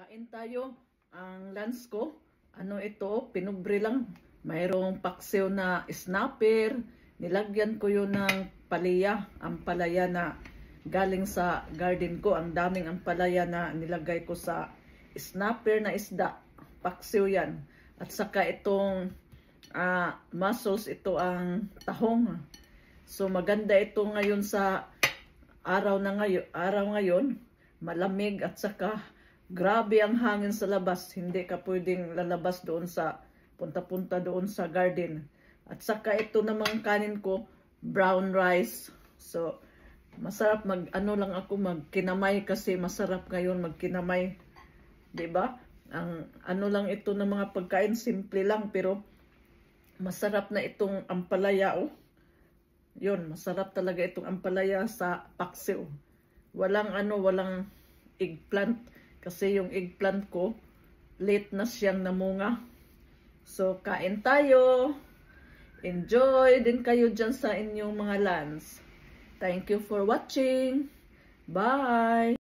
Kain tayo. Ang lunch ko, ano ito, pinubre lang. Mayroong paksiw na snapper. Nilagyan ko yun ng palaya. Ampalaya na galing sa garden ko. Ang daming ampalaya na nilagay ko sa snapper na isda. Paksiw yan. At saka itong mussels, ito ang tahong. So maganda ito ngayon sa araw ngayon, malamig at saka grabe ang hangin sa labas. Hindi ka pwedeng lalabas doon sa punta-punta doon sa garden. At saka ito namang kanin ko, brown rice. So masarap magkinamay kasi masarap ngayon magkinamay. 'Di ba? Ang ano lang ito ng mga pagkain, simple lang pero masarap na itong ampalaya oh. Yun, masarap talaga itong ampalaya sa paksiw. Walang eggplant. Kasi yung eggplant ko, late na siyang namunga. So, kain tayo. Enjoy din kayo dyan sa inyong mga lunch. Thank you for watching. Bye!